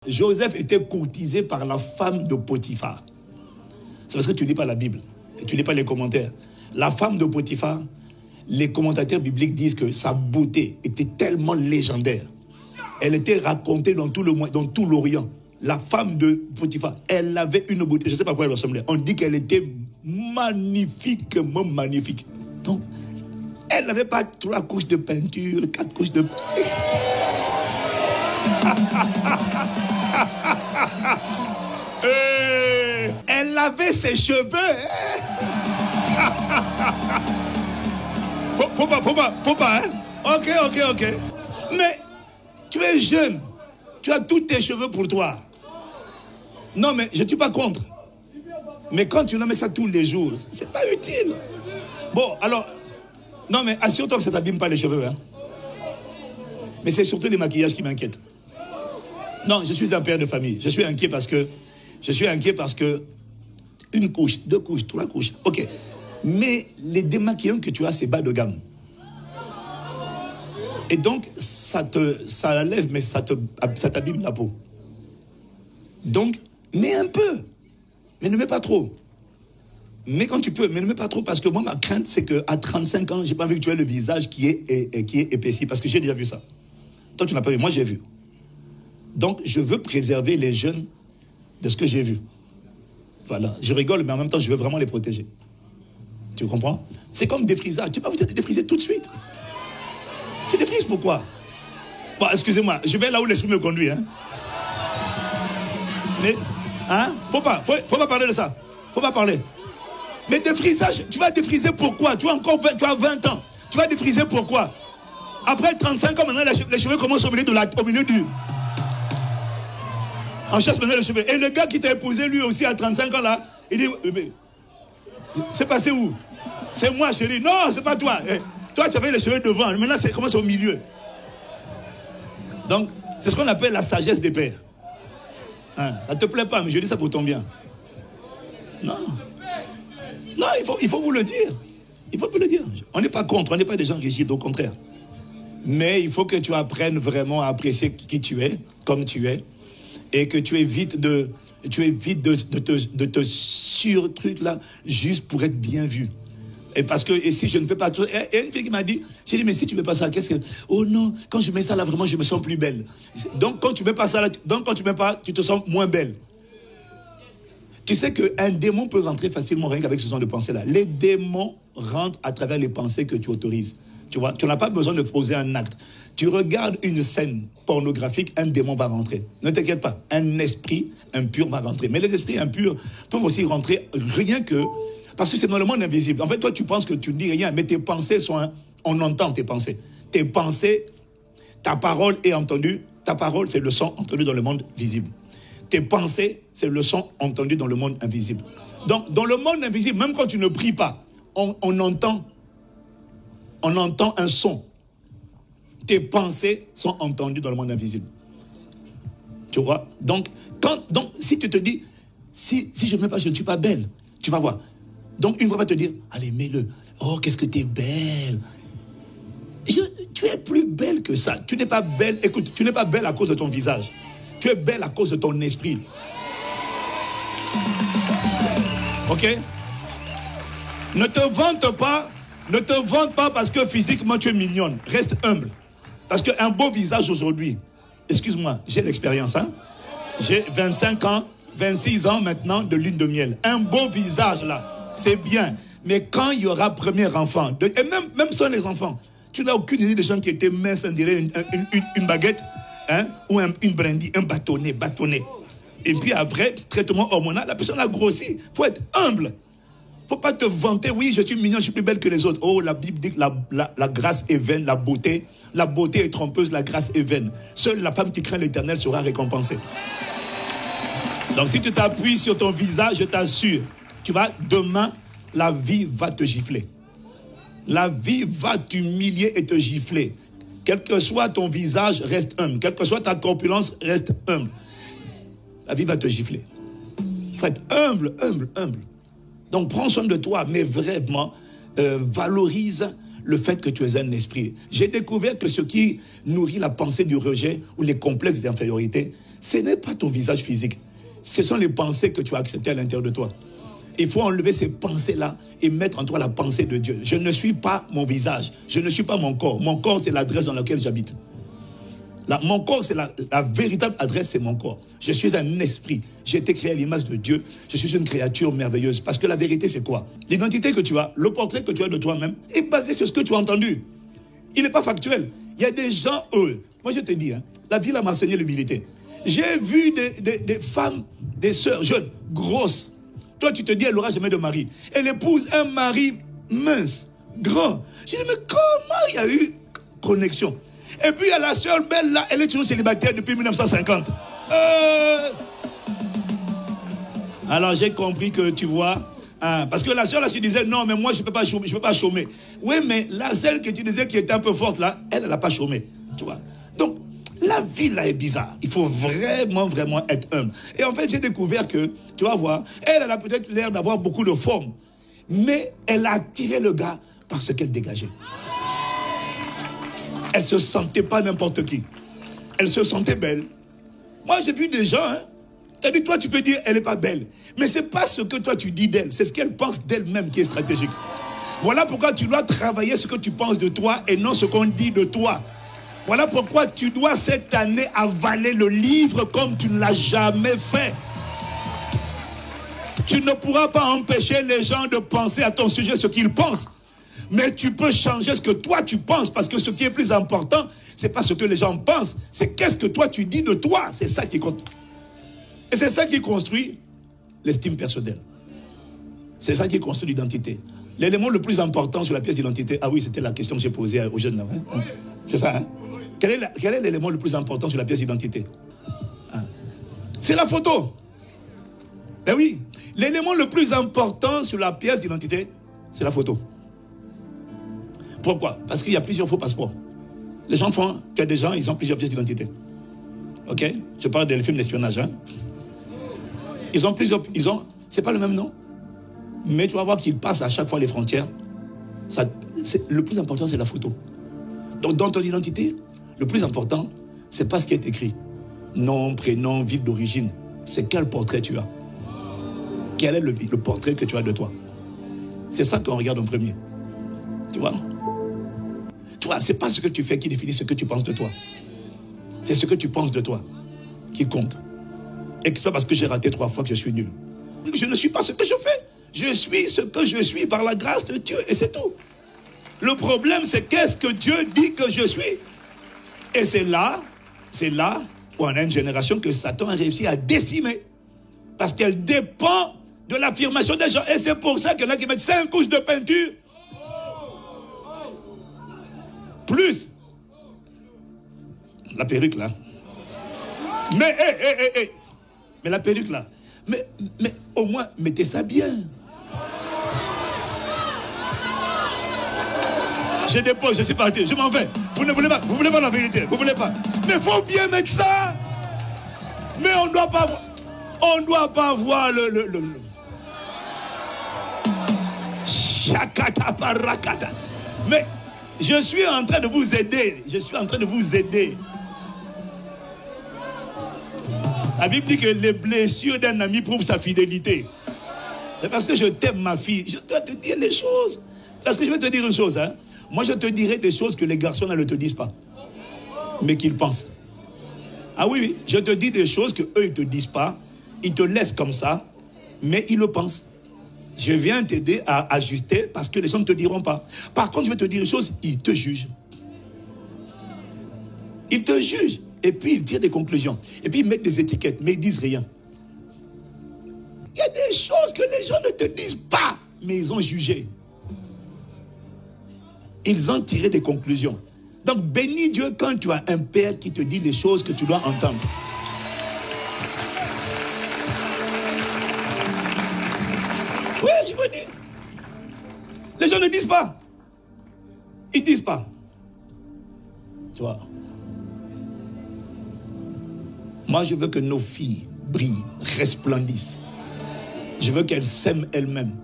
Joseph était courtisé par la femme de Potiphar. C'est parce que tu ne lis pas la Bible et tu ne lis pas les commentaires. La femme de Potiphar, les commentateurs bibliques disent que sa beauté était tellement légendaire. Elle était racontée dans tout l'Orient. La femme de Potiphar, elle avait une beauté. Je ne sais pas quoi elle ressemblait. On dit qu'elle était magnifiquement magnifique. Donc, elle n'avait pas 3 couches de peinture, 4 couches de... Elle avait ses cheveux. Faut pas, hein? Ok. Mais tu es jeune. Tu as tous tes cheveux pour toi. Non, mais je ne suis pas contre. Mais quand tu mets ça tous les jours, c'est pas utile. Bon, alors... Non, mais assure-toi que ça ne t'abîme pas les cheveux, hein? Mais c'est surtout les maquillages qui m'inquiètent. Non, je suis un père de famille. Je suis inquiet parce que... Une couche, 2 couches, 3 couches. Ok. Mais les démaquillants que tu as, c'est bas de gamme. Et donc, ça lève, mais ça t'abîme la peau. Donc, mets un peu. Mais ne mets pas trop. Mais quand tu peux, mais ne mets pas trop. Parce que moi, ma crainte, c'est qu'à 35 ans, je n'ai pas vu que tu aies le visage qui est épaissi. Parce que j'ai déjà vu ça. Toi, tu n'as pas vu. Moi, j'ai vu. Donc, je veux préserver les jeunes de ce que j'ai vu. Voilà. Je rigole, mais en même temps, je veux vraiment les protéger. Tu comprends? C'est comme défrisage. Tu n'as pas envie de défriser tout de suite. Tu défrises pourquoi? Bon, excusez-moi, je vais là où l'esprit me conduit. Hein? Mais, hein? Faut pas parler de ça. Faut pas parler. Mais défrisage, tu vas défriser pourquoi? Tu as 20 ans. Tu vas défriser pourquoi? Après 35 ans, maintenant, les cheveux commencent au milieu du... On cherche maintenant les cheveux. Et le gars qui t'a épousé, lui aussi, à 35 ans, là, il dit, c'est passé où? C'est moi, chérie. Non, c'est pas toi. Toi, tu avais les cheveux devant. Maintenant, c'est commence au milieu. Donc, c'est ce qu'on appelle la sagesse des pères. Hein, ça ne te plaît pas, mais je dis ça pour ton bien. Non. Non, il faut vous le dire. Il faut vous le dire. On n'est pas contre, on n'est pas des gens rigides, au contraire. Mais il faut que tu apprennes vraiment à apprécier qui tu es, comme tu es, et que tu évites de te sur-truc là, juste pour être bien vu. Et si je ne fais pas tout... Et une fille qui m'a dit, j'ai dit, mais si tu ne mets pas ça, qu'est-ce que... Oh non, quand je mets ça là, vraiment, je me sens plus belle. Donc, quand tu ne mets pas ça là, tu te sens moins belle. Tu sais qu'un démon peut rentrer facilement rien qu'avec ce genre de pensée-là. Les démons rentrent à travers les pensées que tu autorises. Tu vois, tu n'as pas besoin de poser un acte. Tu regardes une scène pornographique, un démon va rentrer. Ne t'inquiète pas, un esprit impur va rentrer. Mais les esprits impurs peuvent aussi rentrer rien que... Parce que c'est dans le monde invisible. En fait, toi, tu penses que tu ne dis rien, mais tes pensées sont... On entend tes pensées. Tes pensées, ta parole est entendue. Ta parole, c'est le son entendu dans le monde visible. Tes pensées, c'est le son entendu dans le monde invisible. Donc, dans le monde invisible, même quand tu ne pries pas, on entend un son. Tes pensées sont entendues dans le monde invisible. Tu vois? Donc, si tu te dis, si je ne mets pas, je ne suis pas belle, tu vas voir. Donc, une fois, va te dire, allez, mets-le. Oh, qu'est-ce que tu es belle. Tu es plus belle que ça. Tu n'es pas belle. Écoute, tu n'es pas belle à cause de ton visage. Tu es belle à cause de ton esprit. Ok? Ne te vante pas parce que physiquement tu es mignonne. Reste humble. Parce qu'un beau visage aujourd'hui, excuse-moi, j'ai l'expérience, hein? J'ai 25 ans, 26 ans maintenant de lune de miel. Un beau visage là, c'est bien. Mais quand il y aura premier enfant, et même sans les enfants, tu n'as aucune idée des gens qui étaient minces, on dirait une baguette, hein? Ou une brindille, un bâtonnet. Et puis après, traitement hormonal, la personne a grossi. Il faut être humble. Il ne faut pas te vanter, oui, je suis mignon, je suis plus belle que les autres. Oh, la Bible dit que la grâce est vaine, la beauté est trompeuse, la grâce est vaine. Seule la femme qui craint l'Éternel sera récompensée. Donc si tu t'appuies sur ton visage, je t'assure, demain, la vie va te gifler. La vie va t'humilier et te gifler. Quel que soit ton visage, reste humble. Quelle que soit ta corpulence, reste humble. La vie va te gifler. Il faut être humble. Donc prends soin de toi, mais vraiment valorise le fait que tu es un esprit. J'ai découvert que ce qui nourrit la pensée du rejet ou les complexes d'infériorité, ce n'est pas ton visage physique. Ce sont les pensées que tu as acceptées à l'intérieur de toi. Il faut enlever ces pensées-là et mettre en toi la pensée de Dieu. Je ne suis pas mon visage, je ne suis pas mon corps. Mon corps, c'est l'adresse dans laquelle j'habite. Mon corps, c'est la véritable adresse, c'est mon corps. Je suis un esprit. J'ai été créé à l'image de Dieu. Je suis une créature merveilleuse. Parce que la vérité, c'est quoi? L'identité que tu as, le portrait que tu as de toi-même est basé sur ce que tu as entendu. Il n'est pas factuel. Il y a des gens, eux, moi je te dis, hein, la vie m'a enseigné l'humilité. J'ai vu des femmes, des sœurs jeunes, grosses. Toi, tu te dis, elle n'aura jamais de mari. Elle épouse un mari mince, grand. Je dis, mais comment il y a eu connexion? Et puis, il y a la sœur belle là, elle est toujours célibataire depuis 1950. Alors, j'ai compris que, tu vois, parce que la sœur là, tu disais, non, mais moi, je ne peux pas chômer. Oui, mais la celle que tu disais qui était un peu forte là, elle n'a pas chômé. Tu vois. Donc, la vie là est bizarre. Il faut vraiment être humble. Et en fait, j'ai découvert que, tu vas voir, elle a peut-être l'air d'avoir beaucoup de forme, mais elle a attiré le gars par ce qu'elle dégageait. Elle ne se sentait pas n'importe qui. Elle se sentait belle. Moi, j'ai vu des gens, hein. T'as dit, toi, tu peux dire, elle n'est pas belle. Mais ce n'est pas ce que toi, tu dis d'elle. C'est ce qu'elle pense d'elle-même qui est stratégique. Voilà pourquoi tu dois travailler ce que tu penses de toi et non ce qu'on dit de toi. Voilà pourquoi tu dois cette année avaler le livre comme tu ne l'as jamais fait. Tu ne pourras pas empêcher les gens de penser à ton sujet ce qu'ils pensent. Mais tu peux changer ce que toi tu penses, parce que ce qui est plus important, ce n'est pas ce que les gens pensent, c'est qu'est-ce que toi tu dis de toi. C'est ça qui compte. Et c'est ça qui construit l'estime personnelle. C'est ça qui construit l'identité. L'élément le plus important sur la pièce d'identité, ah oui, c'était la question que j'ai posée aux jeunes là. Hein? C'est ça, hein? Quel est l'élément le plus important sur la pièce d'identité? C'est la photo. Ben oui, l'élément le plus important sur la pièce d'identité, c'est la photo. Pourquoi? Parce qu'il y a plusieurs faux passeports. Les gens font, il y a des gens, ils ont plusieurs pièces d'identité. Ok? Je parle des films d'espionnage. Hein? C'est pas le même nom. Mais tu vas voir qu'ils passent à chaque fois les frontières. Le plus important, c'est la photo. Donc, dans ton identité, le plus important, c'est pas ce qui est écrit. Nom, prénom, ville d'origine. C'est quel portrait tu as. Quel est le portrait que tu as de toi. C'est ça qu'on regarde en premier. Tu vois? Tu vois, c'est pas ce que tu fais qui définit ce que tu penses de toi. C'est ce que tu penses de toi qui compte. Et c'est pas parce que j'ai raté 3 fois que je suis nul. Je ne suis pas ce que je fais. Je suis ce que je suis par la grâce de Dieu. Et c'est tout. Le problème, c'est qu'est-ce que Dieu dit que je suis. Et c'est là où on a une génération que Satan a réussi à décimer. Parce qu'elle dépend de l'affirmation des gens. Et c'est pour ça qu'il y en a qui mettent 5 couches de peinture. Plus la perruque là. Mais mais la perruque là. Mais au moins mettez ça bien. Je dépose, je suis parti, je m'en vais. Vous ne voulez pas la vérité, vous voulez pas. Mais il faut bien mettre ça. Mais on ne doit pas voir le... Shakata parakata. Mais je suis en train de vous aider. Je suis en train de vous aider. La Bible dit que les blessures d'un ami prouvent sa fidélité. C'est parce que je t'aime, ma fille. Je dois te dire les choses. Parce que je vais te dire une chose. Hein. Moi, je te dirai des choses que les garçons ne te disent pas. Mais qu'ils pensent. Ah oui, je te dis des choses qu'eux, ils ne te disent pas. Ils te laissent comme ça. Mais ils le pensent. Je viens t'aider à ajuster parce que les gens ne te diront pas. Par contre, je vais te dire une chose, ils te jugent. Ils te jugent. Et puis, ils tirent des conclusions. Et puis, ils mettent des étiquettes, mais ils ne disent rien. Il y a des choses que les gens ne te disent pas, mais ils ont jugé. Ils ont tiré des conclusions. Donc, bénis Dieu quand tu as un père qui te dit les choses que tu dois entendre. Oui, je vous dis. Les gens ne disent pas. Ils ne disent pas. Tu vois. Moi, je veux que nos filles brillent, resplendissent. Je veux qu'elles s'aiment elles-mêmes.